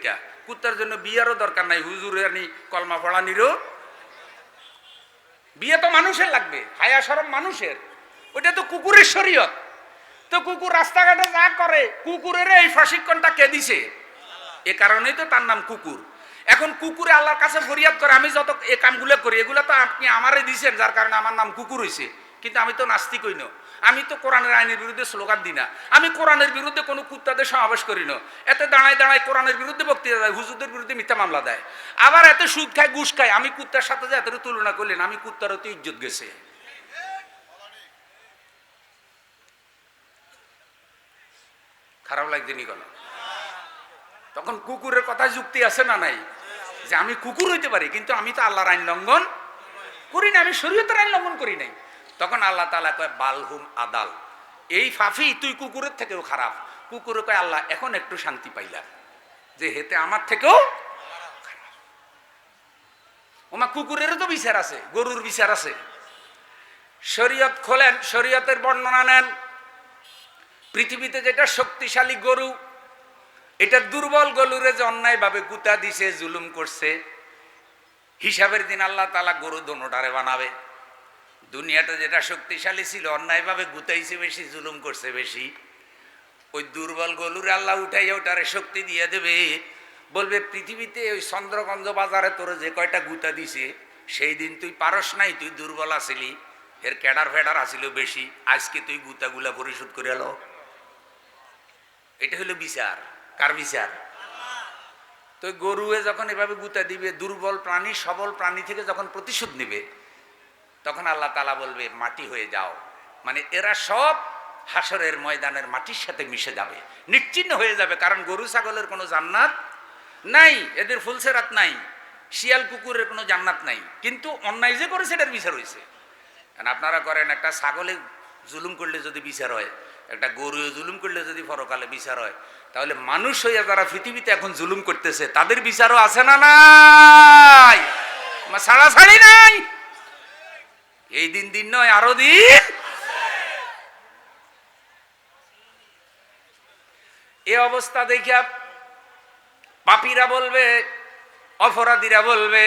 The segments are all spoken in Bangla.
লেখা। কুত্তার জন্য বিয়ারও দরকার নাই, হুজুরানি কলমা পড়ানিরও। বিয়ে তো মানুষের লাগবে, হায়া শরম মানুষের, ওইটা তো কুকুরের শরীয়ত। তো কুকুর রাস্তাঘাটে যা করে, কুকুরের এই প্রশিক্ষণটা কে দিছে? এ কারণেই তো তার নাম কুকুর। এখন কুকুরে আল্লাহর কাছে ফরিয়াদ করে, আমি যত এ কামগুলো করি এগুলো তো আপনি আমারে দিছেন, যার কারণে আমার নাম কুকুর হয়েছে। কিন্তু আমি তো নাস্তিক হই না, আমি তো কোরআনের আইনের বিরুদ্ধে স্লোগান দিই না, আমি কোরআনের বিরুদ্ধে কোনো কুত্তাদের সমাবেশ করি না। এতে দাঁড়ায় দাঁড়ায় কোরআনের বিরুদ্ধে বক্তৃতা দেয়, হুজুরদের বিরুদ্ধে মিথ্যা মামলা দেয়, আবার এত সুদ খায় ঘুষ খায়। আমি কুত্তার সাথে যে এত তুলনা করলেন, আমি কুত্তার অতি ইজ্জত গেছে। খারাপ লাগছে নি কেন? তখন কুকুরের কথা যুক্তি আছে না নাই? যে আমি কুকুর হইতে পারি, কিন্তু আমি তো আল্লাহর আইন লঙ্ঘন করি না, আমি শরীয়তের আইন লঙ্ঘন করি নাই। তখন আল্লাহ তাআলা কয় বালহুম আদাল, এই ফাফি তুই কুকুরের থেকেও খারাপ। কুকুরে কয় আল্লাহ এখন একটু শান্তি পাইলাম, যে হেতে আমার থেকেও খারাপ। ওমা কুকুরেরও তো বিচার আছে, গরুর বিচার আছে। শরীয়ত খোলেন, শরীয়তের বর্ণনা নেন। পৃথিবীতে যেটা শক্তিশালী গরু, এটা দুর্বল গরুরে যে অন্যায় ভাবে গুতা দিছে, জুলুম করছে, হিসাবের দিন আল্লাহ তাআলা গরু দোনোটারে বানাবে। দুনিয়াটা যেটা শক্তিশালী ছিল, অন্যায় ভাবে গুতাইছে বেশি, জুলুম করছে বেশি, ওই দুর্বল গরুরে আল্লাহ উঠাইয়া ওটারে শক্তি দিয়ে দেবে। বলবে পৃথিবীতে ওই চন্দ্রগঞ্জ বাজারে তোরে যে কয়টা গুতা দিছে, সেই দিন তুই পারস নাই, তুই দুর্বল আছিলি, এর ক্যাডার ফেডার আসিল বেশি, আজকে তুই গুতাগুলা পরিশোধ করে এলো। এটা হলো বিচার। কার বিচার? তো গরুয়ে যখন এভাবে গুতা দিবে, দুর্বল প্রাণী সবল প্রাণী থেকে যখন প্রতিশোধ নেবে, তখন আল্লাহ তাআলা বলবে মাটি হয়ে যাও। মানে এরা সব হাসরের ময়দানের মাটির সাথে মিশে যাবে, নিশ্চিহ্ন হয়ে যাবে। কারণ গরু ছাগলের কোনো জান্নাত নাই, এদের ফুলসেরাত নাই, শিয়াল কুকুরের কোনো জান্নাত নাই। কিন্তু অন্যায় যে করেছে এটার বিচার হয়েছে। আপনারা করেন, একটা ছাগলে জুলুম করলে যদি বিচার হয়, একটা গরু জুলুম করলে যদি পরকালে বিচার হয়, তাহলে মানুষ হইয়া যারা পৃথিবীতে এখন জুলুম করতেছে তাদের বিচারও আছে না নাই? ছাড়াছাড়ি নাই। এই দিন দিন নয়, আরো দিন। এ অবস্থা দেখিয়া পাপীরা বলবে, অপরাধীরা বলবে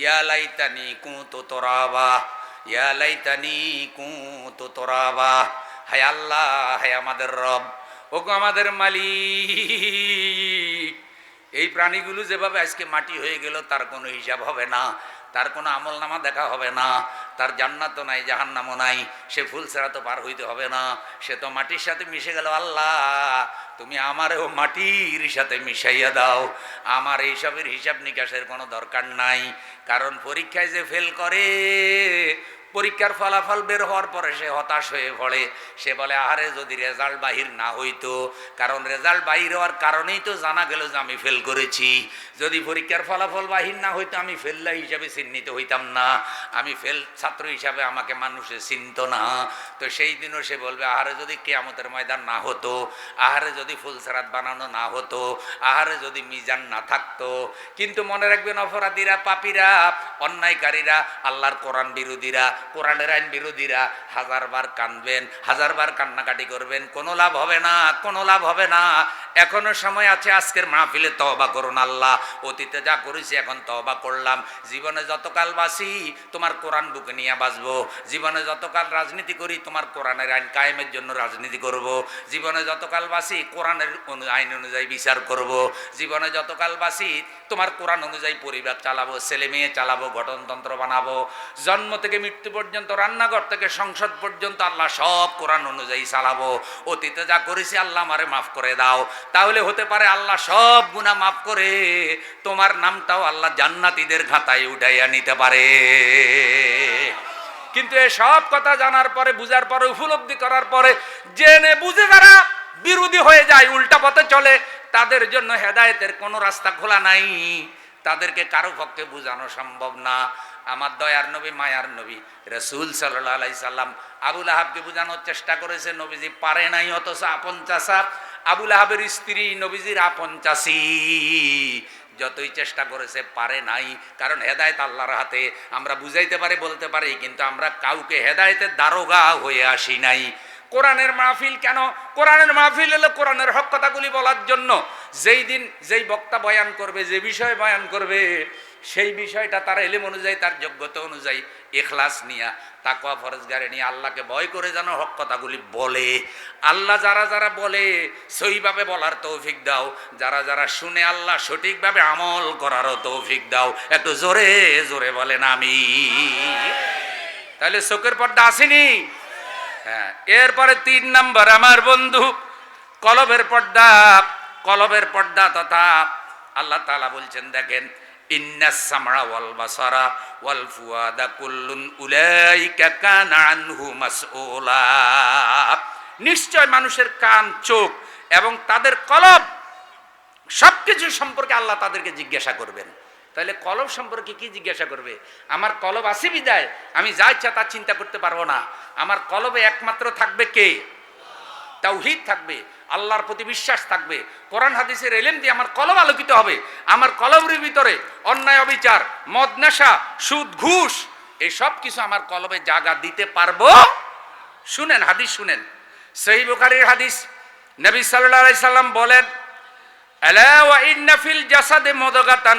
ইয়া লাইতানি কুনতু তুরাবা, ইয়া লাইতানি কুনতু তুরাবা। হায় আল্লাহ, হায় আমাদের রব, ওগো আমাদের মালিক, এই প্রাণীগুলো যেভাবে আজকে মাটি হয়ে গেল, তার কোনো হিসাব হবে না, তার কোনো আমল নামা দেখা হবে না, তার জান্নাতও নাই, জাহান্নামও নাই, সে ফুল ছাড়া তো পার হইতে হবে না, সে তো মাটির সাথে মিশে গেল। আল্লাহ তুমি আমারেও মাটির সাথে মিশাইয়া দাও, আমার এইসবের হিসাব নিকাশের কোনো দরকার নাই। কারণ পরীক্ষায় যে ফেল করে, পরীক্ষার ফলাফল বের হওয়ার পরে সে হতাশ হয়ে পড়ে, সে বলে আহারে যদি রেজাল্ট বাহির না হইতো, কারণ রেজাল্ট বাহির হওয়ার কারণেই তো জানা গেল যে আমি ফেল করেছি। যদি পরীক্ষার ফলাফল বাহির না হইতো, আমি ফেললা হিসাবে চিহ্নিত হইতাম না, আমি ফেল ছাত্র হিসাবে আমাকে মানুষে চিনত না। তো সেই দিনও সে বলবে আহারে যদি কিয়ামতের ময়দান না হতো, আহারে যদি ফুলসেরাত বানানো না হতো, আহারে যদি মিজান না থাকতো। কিন্তু মনে রাখবেন, অপরাধীরা, পাপীরা, অন্যায়কারীরা, আল্লাহর কোরআন বিরোধীরা, কোরআনের আইন বিরোধীরা হাজারবার কাঁদবেন, হাজারবার কান্নাকাটি করবেন, কোনো লাভ হবে না, কোনো লাভ হবে না। এখনো সময় আছে, আজকের মাহফিলে তওবা করুন। আল্লাহ অতীতে যা করেছি এখন তওবা করলাম, জীবনে যতকাল বাঁচি তোমার কোরআন বুকে নিয়ে বাঁচবো, জীবনে যতকাল রাজনীতি করি তোমার কোরআনের আইন কায়েমের জন্য রাজনীতি করব, জীবনে যতকাল বাঁচি কোরআনের আইন অনুযায়ী বিচার করব, জীবনে যতকাল বাঁচি তোমার কোরআন অনুযায়ী পরিবার চালাবো, ছেলে মেয়ে চালাবো, গঠনতন্ত্র বানাবো, জন্ম থেকে মৃত্যু পর্যন্ত, রান্নাঘর থেকে সংসদ পর্যন্ত আল্লাহ সব কোরআন অনুযায়ী চালাবো। অতীতে যা করেছি আল্লাহ আমারে মাফ করে দাও। তাহলে হতে পারে আল্লাহ সব গুনাহ মাফ করে তোমার নামটাও আল্লাহ জান্নাতীদের খাতায় উঠাইয়া নিতে পারে। কিন্তু এই সব কথা জানার পরে, বুঝার পরে, উপলব্ধি করার পরে, জেনে বুঝে যারা বিরোধী হয়ে যায়, উল্টা পথে চলে, তাদের জন্য হেদায়েতের কোনো রাস্তা খোলা নাই, তাদেরকে কারো পক্ষে বোঝানো সম্ভব না। আমার দয়ার নবী, মায়ার নবী রাসূল সাল্লাল্লাহু আলাইহি সাল্লাম আবু লাহাবকে বোঝানোর চেষ্টা করেছে, নবীজি পারে নাই, অথচ আপন চাচা আবু লাহাবের স্ত্রী নবীজির আপন চাচী, যতই চেষ্টা করেছে পারে নাই। কারণ হেদায়েত আল্লাহর হাতে। আমরা বুঝাইতে পারি, বলতে পারি, কিন্তু আমরা কাউকে হেদায়েতের দারোগা হয়ে আসি নাই। কোরআনের মাহফিল কেন? কোরআনের মাহফিল হলো কোরআনের হক কথাগুলি বলার জন্য। যেই দিন যেই বক্তা বয়ান করবে, যে বিষয়ে বয়ান করবে, সেই বিষয়টা তার ইলম অনুযায়ী, তার যোগ্যতা অনুযায়ী, ইখলাস নিয়া, তাকওয়া ফরজগারে নিয়ে, আল্লাহকে ভয় করে যেন হক কথাগুলি বলে। আল্লাহ যারা যারা বলে সহিভাবে বলার তৌফিক দাও, যারা যারা শুনে আল্লাহ সঠিকভাবে আমল করারও তৌফিক দাও। একটু জোরে জোরে বলেন আমিন। তাহলে চোখের পর্দা আসেনি? হ্যাঁ। এরপরে 3 নম্বর আমার বন্ধু, কলবের পর্দা। কলবের পর্দা তথা আল্লাহ তাআলা বলছেন, দেখেন, ইন্নাস সামআ ওয়াল বাসারা ওয়াল ফুয়াদা কুল্লুন উলাইকা কানা আনহু মাসউলা। নিশ্চয় মানুষের কান, চোখ এবং তাদের কলব সবকিছু সম্পর্কে আল্লাহ তাদেরকে জিজ্ঞাসা করবেন। তাহলে কলব সম্পর্কে কি জিজ্ঞাসা করবে? আমার কলব আছে বিদায় আমি যা ইচ্ছা তা চিন্তা করতে পারবো না। আমার কলবে একমাত্র থাকবে কে? তাওহীদ থাকবে, আল্লাহর প্রতি বিশ্বাস থাকবে, কোরআন হাদিসের ইলম দিয়ে আমার কলব আলোকিত হবে। আমার কলবের ভিতরে অন্যায়, অবিচার, মদ, নেশা, সুদ, ঘুষ, এই সব কিছু আমার কলবে জায়গা দিতে পারবো? শুনেন হাদিস, শুনেন সহিহ বুখারীর হাদিস। নবী সাল্লাল্লাহু আলাইহি সাল্লাম বলেন, আলা ওয়া ইন্না ফিল জাসাদি মুদগাতান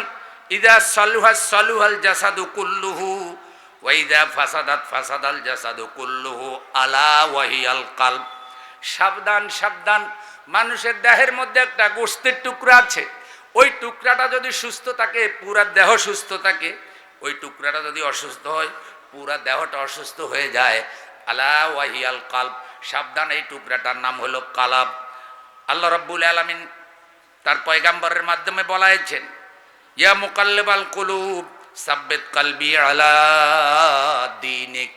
ইযা সালুহা সালুহাল জাসাদু কুল্লুহু ওয়া ইযা ফাসাদাত ফাসাদাল জাসাদু কুল্লুহু আলা ওয়া হিয়াল কলব। সাবধান সাবধান, মানুষের দেহের মধ্যে একটা গোশতের টুকরা আছে। ওই টুকরাটা যদি সুস্থ থাকে, পুরা দেহ সুস্থ থাকে। ওই টুকরাটা যদি অসুস্থ হয়, পুরা দেহটা অসুস্থ হয়ে যায়। আলা ওয়া হিয়াল কলব, সাবধান, এই টুকরাটার নাম হলো কলব। আল্লাহ রাব্বুল আলামিন তার পয়গাম্বরের মাধ্যমে বলাইছেন, ইয়া মুকাল্লিবাল কুলুব সাব্বিত কলবি আলা দীনিক।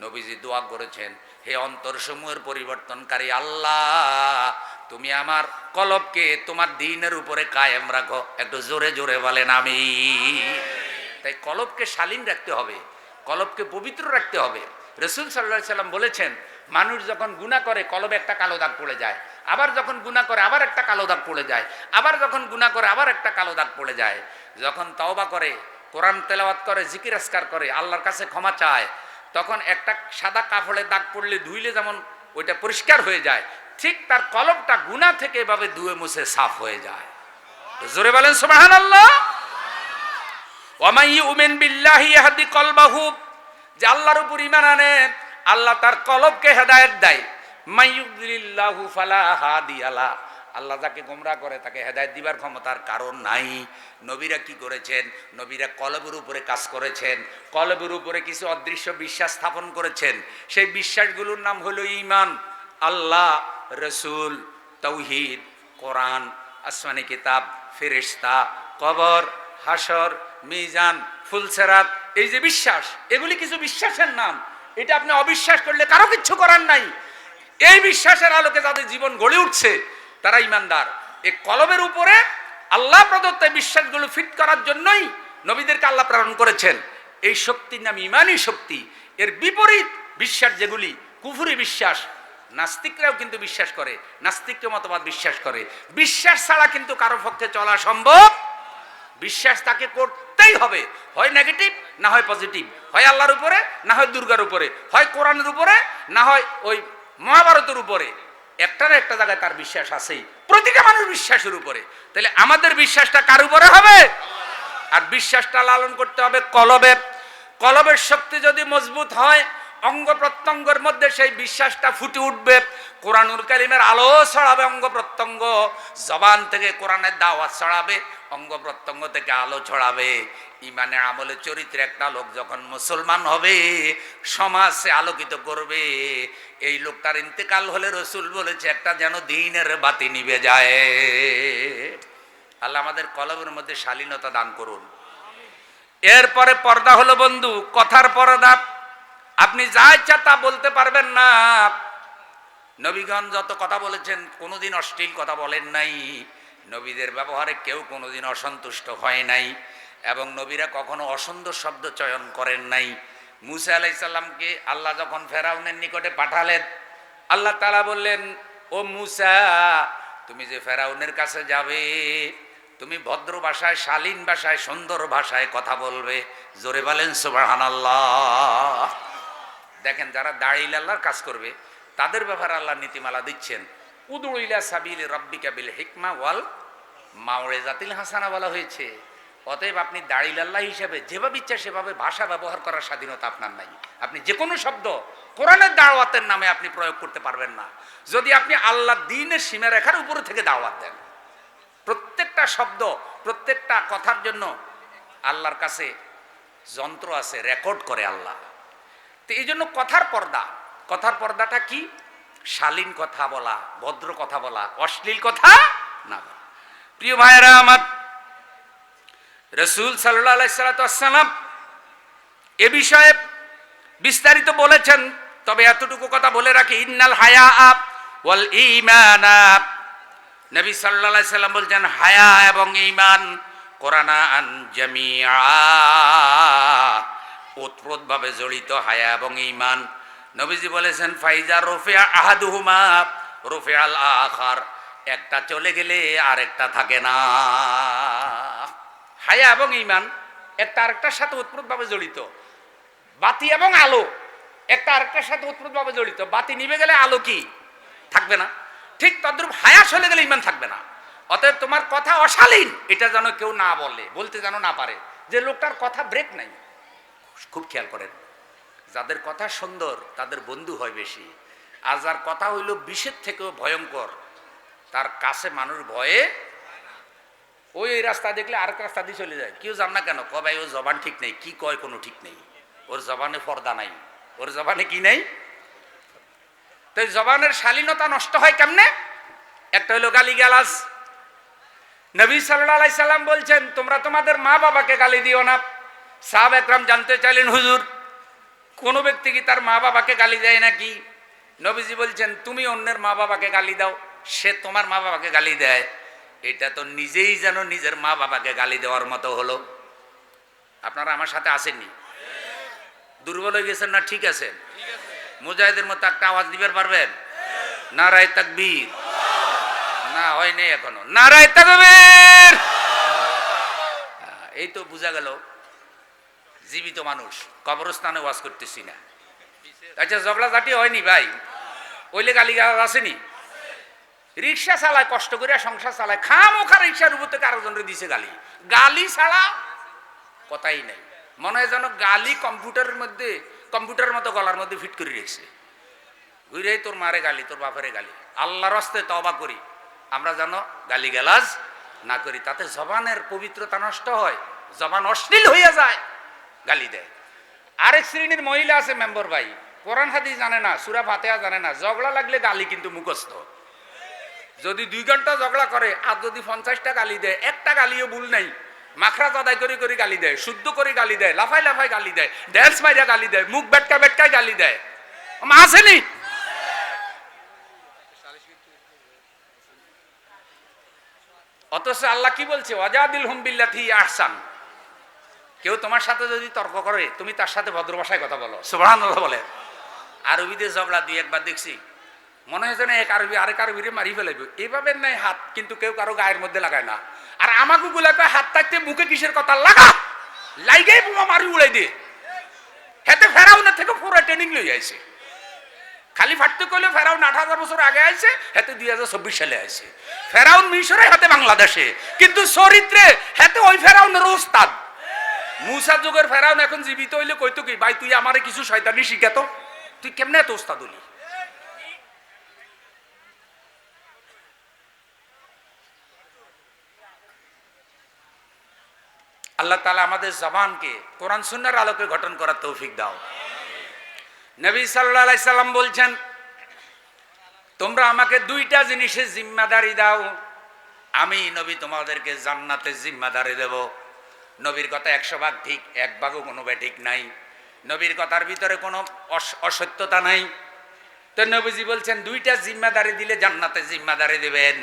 নবীজি দোয়া করেছেন, হে অন্তরসমূহের পরিবর্তনকারী আল্লাহ, তুমি আমার কলবকে তোমার দ্বীনের উপরে কায়েম রাখো। একটু জোরে জোরে বলেন আমিন। তাই কলবকে শালীন রাখতে হবে, কলবকে পবিত্র রাখতে হবে। রাসূল সাল্লাল্লাহু আলাইহি সাল্লাম বলেছেন, মানুষ যখন গুনাহ করে কলবে একটা কালো দাগ পড়ে যায়, আবার যখন গুনাহ করে আবার একটা কালো দাগ পড়ে যায়, আবার যখন গুনাহ করে আবার একটা কালো দাগ পড়ে যায়। যখন তওবা করে, কোরআন তেলাওয়াত করে, জিকির আজকার করে, আল্লাহর কাছে ক্ষমা চায়, তখন একটা সাদা কাপড়ে দাগ পড়লে ধুইলে যেমন ওইটা পরিষ্কার হয়ে যায়, ঠিক তার কলবটা গুনাহ থেকে এভাবে ধুয়ে মুছে সাফ হয়ে যায়। জোরে বলেন সুবহানাল্লাহ। ওয়া মান ইউমিন বিল্লাহি ইয়াহদি কলবাহু, যে আল্লাহর উপর ঈমান আনে আল্লাহ তার কলবকে হেদায়েত দেয়। মাইয়ুদ্দিলিল্লাহু ফালা হাদিয়ালা, আল্লাহ যাকে গোমরাহ করে তাকে হেদায়েত দিবার ক্ষমতার কারণ নাই। নবীরা কি করেছেন? নবীরা কলবের উপরে কাজ করেছেন, কলবের উপরে কিছু অদৃশ্য বিশ্বাস স্থাপন করেছেন। সেই বিশ্বাসগুলোর নাম হলো ঈমান, আল্লাহ, রসুল, তাওহীদ, কোরআন, আসমানি কিতাব, ফেরেশতা, কবর, হাসর, মিজান, ফুলসেরাত। এই যে বিশ্বাস, এগুলি কিছু বিশ্বাসের নাম। এটা আপনি অবিশ্বাস করলে কারো কিচ্ছু করার নাই। এই বিশ্বাসের আলোকে যাদের জীবন গড়ে উঠছে তারা ইমানদার। এই কলবের উপরে আল্লাহ প্রদত্ত বিশ্বাসগুলো ফিট করার জন্যই নবীদেরকে আল্লাহ প্রেরণ করেছেন। এই শক্তির নাম ইমানি শক্তি। এর বিপরীত বিশ্বাস যেগুলি কুফরি বিশ্বাস, নাস্তিকরাও কিন্তু বিশ্বাস করে, নাস্তিক্য মতবাদ বিশ্বাস করে। বিশ্বাস ছাড়া কিন্তু কারো পক্ষে চলা সম্ভব। বিশ্বাস তাকে করতেই হবে, হয় নেগেটিভ না হয় পজিটিভ, হয় আল্লাহর উপরে না হয় দুর্গার উপরে, হয় কোরআনের উপরে না হয় ওই মহাভারতের উপরে। একটা না একটা জায়গায় তার বিশ্বাস আছেই, প্রতিটা মানুষ বিশ্বাসের উপরে। তাহলে আমাদের বিশ্বাসটা কার উপরে হবে? আর বিশ্বাসটা লালন করতে হবে কলবের। কলবের শক্তি যদি মজবুত হয়, অঙ্গ প্রত্যঙ্গের মধ্যে সেই বিশ্বাসটা ফুটে উঠবে। কোরআনুল কারীমের আলো ছড়াবে অঙ্গ প্রত্যঙ্গ, জবান থেকে কোরআনের দাওয়াত ছড়াবে, অঙ্গ প্রত্যঙ্গ থেকে আলো ছড়াবে। ইমানে আমলে চরিত্রে একটা লোক যখন মুসলমান হবে, সমাজে আলোকিত করবে। এই লোকটার ইন্তেকাল হলে রসুল বলেছে একটা যেন দ্বীনের বাতি নিভে যায়। আল্লাহ আমাদের কলবের মধ্যে শালীনতা দান করুন। এরপরে পর্দা হলো বন্ধু কথার পর্দা। আপনি যা ইচ্ছা তা বলতে পারবেন না। নবীগণ যত কথা বলেছেন কোনোদিন অশ্লীল কথা বলেন নাই। নবীদের ব্যবহারে কেউ কোনোদিন অসন্তুষ্ট হয় নাই এবং নবীরা কখনো অসুন্দর শব্দ চয়ন করেন নাই। মুসা আলাইহিস সালামকে আল্লাহ যখন ফেরাউনের নিকটে পাঠালেন, আল্লাহ তাআলা বললেন, ও মুসা, তুমি যে ফেরাউনের কাছে যাবে, তুমি ভদ্র ভাষায়, শালীন ভাষায়, সুন্দর ভাষায় কথা বলবে। জোরে বলেন সুবহানাল্লাহ। দেখেন, যারা দাঁড়িয়ে আল্লাহর কাজ করবে তাদের ব্যাপারে আল্লাহ নীতিমালা দিচ্ছেন। উদু ইলা সাবিলি রাব্বিকা বিল হিকমা ওয়াল মাউইজাতিল হাসানা বলা হয়েছে। অতএব আপনি দাড়িলাল্লাহ হিসেবে যেভাবে ইচ্ছা সেভাবে ভাষা ব্যবহার করার স্বাধীনতা আপনার নাই। আপনি যে কোনো শব্দ কোরআনের দাওয়াতের নামে আপনি প্রয়োগ করতে পারবেন না যদি আপনি আল্লাহ দ্বীনের সীমারেখার উপরে থেকে দাওয়াত দেন। প্রত্যেকটা শব্দ, প্রত্যেকটা কথার জন্য আল্লাহর কাছে যন্ত্র আছে, রেকর্ড করে আল্লাহ। তো এই জন্য কথার পর্দাটা কি? শালীন কথা বলা, ভদ্র কথা বলা, অশ্লীল কথা না বলা। প্রিয় ভাইয়েরা আমার, রাসূল সাল্লাল্লাহু আলাইহি সাল্লাম এ বিষয়ে বিস্তারিত বলেছেন। তবে এতটুকু কথা বলে রাখি, ইন্নাল হায়া ওয়াল ঈমানা, নবী সাল্লাল্লাহু আলাইহি সাল্লাম বলছেন হায়া এবং ঈমান কোরআনান জামিআ, ওতপ্রোতভাবে জড়িত হায়া এবং ঈমান। নবীজি বলেছেন ফাইজা রুফিআ আহাদুহুমা রুফিআল আখার, একটা চলে গেলে আরেকটা থাকে না। হায়া এবং ঈমান একটা আরেকটার সাথে ওতপ্রোতভাবে জড়িত। বাতি এবং আলো একটা আরেকটার সাথে ওতপ্রোতভাবে জড়িত। বাতি নিভে গেলে আলো কি থাকবে না? ঠিক তদ্রূপ হায়া চলে গেলে ঈমান থাকবে না। অতএব তোমার কথা অশালীন এটা যেন কেউ না বলে, বলতে যেন না পারে যে লোকটার কথা ব্রেক নাই। খুব খেয়াল করেন, যাদের কথা সুন্দর তাদের বন্ধু হয় বেশি, আর যার কথা হইল বিষের থেকেও ভয়ঙ্কর তার কাছে মানুষ ভয়ে ওই রাস্তা দেখলে আরেক রাস্তা দিয়ে চলে যায়। কেউ জান না কেন, ভাই ওর জবান ঠিক নেই, কি কয় কোনো ঠিক নেই, ওর জবানে পর্দা নাই, ওর জবানে কি নেই। তো জবানের শালীনতা নষ্ট হয় কেমনে? একটা হলো গালিগালাজ। নবী সাল্লাল্লাহু আলাইহি সাল্লাম বলছেন তোমরা তোমাদের মা বাবাকে গালি দিও না। সাহাবা একরাম জানতে চাইলেন হুজুর কোন ব্যক্তি কি তার মা বাবাকে গালি দেয় নাকি? নবীজি বলছেন তুমি অন্যের মা বাবাকে গালি দাও, সে তোমার মা বাবাকে গালি দেয়, এটা তো নিজেই যেন নিজের মা বাবাকে গালি দেওয়ার মতো হলো। আপনারা আমার সাথে আসেননি? দুর্বল হয়ে গেছেন না ঠিক আছে? মুজাহিদের মতো একটা আওয়াজ দিতে পারবেন? নারায়ে তাকবীর। না হয় নাই এখনো। নারায়ে তাকবীর। এই তো বোঝা গেল জীবিত মানুষ, কবরস্থানে ওয়াজ করতেছি না। আচ্ছা ঝগড়াঝাটি হয়নি ভাই? ওইলে গালিগালাজ আসেনি? রিক্সা চালায়, কষ্ট করে সংসার চালায়, খামোখা রিক্সার উপর থেকে আরেকজনকে দিছে গালি। গালি ছাড়া কথাই নাই। মনে হয় যেন গালি কম্পিউটারের মধ্যে, কম্পিউটারের মতো গলার মধ্যে ফিট করে রেখেছে। ঘুরে তোর মারে গালি, তোর বাপেরে গালি। আল্লাহর হস্তে তওবা করি আমরা যেন গালিগালাজ না করি, তাতে জবানের পবিত্রতা নষ্ট হয়, জবান অশ্লীল হইয়া যায়, গালি দেয়। আরেক শ্রেণীর মহিলা আছে মেম্বার ভাই, কোরআন হাদিস জানে না, সূরা ফাতিহা জানে না, ঝগড়া লাগলে গালি কিন্তু মুখস্থ। যদি 2 ঘন্টা ঝগড়া করে আর যদি 50টা গালি দেয়, একটা গালিও ভুল নাই, মাখরাজ আদায় করে করে গালি দেয়, শুদ্ধ করে গালি দেয়, লাফাই লাফাই গালি দেয়, ড্যান্স মাইরা গালি দেয়, মুখ বেটকা বেটকায় গালি দেয়। আসেনি? অথচ আল্লাহ কি বলছে? ওয়াজাদিলহুম বিল্লাতি আহসান। কেউ তোমার সাথে যদি তর্ক করে তুমি তার সাথে ভদ্র ভাষায় কথা বলো। সুবহানাল্লাহ বলে। আরবিতে ঝগড়া 2-1 বার দেখছি, মনে হয় যেন এক আরবি আরেক আরবিরে মারি ফেলাইবে। এইভাবে নাই হাত, কিন্তু কেউ কারো গায়ের মধ্যে লাগায় না। আর আমাকে গুলাকে হাত থাকতে মুখে কিসের কথা লাগা লাইগাই বোমা মারি উড়াই দিয়ে। হেতে ফেরাউনের থেকে পুরো ট্রেনিং লই আইছে। খালি ফাটতে কইলে ফেরাউন 8000 বছর আগে আইছে, হেতে 2024 সালে আইছে। ফেরাউন মিশরে, হাতে বাংলাদেশে, কিন্তু চরিত্রে হেতে ওই ফেরাউনের ওস্তাদ। মুসা যুগের ফেরাউন এখন জীবিত হইলে কইতো কি, ভাই তুই আমারে কিছু শয়তানি শিখাতো, তুই কেমনে এত ওস্তাদ হলি? আল্লাহ তাআলা আমাদের জবানকে কোরআন সুন্নাহর আলোকে গঠন করার তৌফিক দাও। নবী সাল্লাল্লাহু আলাইহি সাল্লাম বলছেন তোমরা আমাকে 2টা জিনিসের জিম্মাদারি দাও, আমি নবী তোমাদেরকে জান্নাতের জিম্মাদারি দেব। নবীর কথা 100 ভাগ ঠিক, 1 ভাগও কোনো ঠিক নাই। নবীর কথার ভিতরে কোনো অসত্যতা নাই। তো নবীজি বলছেন 2টা জিম্মাদারি দিলে জান্নাতের জিম্মাদারি দেবেন।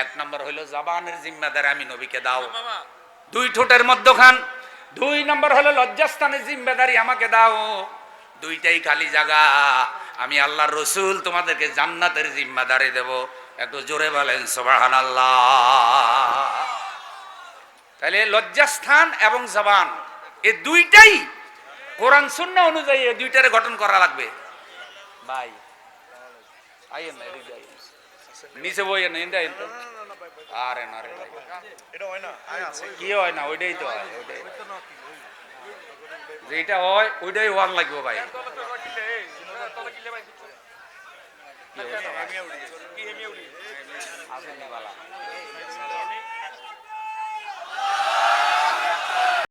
1 নম্বর হলো জবানের জিম্মাদারি আমি নবীকে দাও, 2 ঠোঁটের মধ্যখান। 2 নম্বর হলো লজ্জাস্থানের জিম্মাদারি আমাকে দাও। 2টাই খালি জায়গা, আমি আল্লাহর রসুল তোমাদেরকে জান্নাতের জিম্মাদারি দেব। এত জোরে বলেন সুবহানাল্লাহ। তাহলে লজ্জাস্থান এবং জবান এই 2টাই কোরআন সুন্নাহ অনুযায়ী এই 2টারে গঠন করা লাগবে। ভাই আইয়েন না এদিকে আইয়েন। নিচে বইয়েন না ইন্দা ইন্দা আরে না রে ভাই এটা হয় না আয় আছে কি হয় না ওইটাই তো হয় ওইটাই যেটা হয় ওইটাই ওয়ান লাগবে ভাই কি অবস্থা ভাই? আসেননি বালা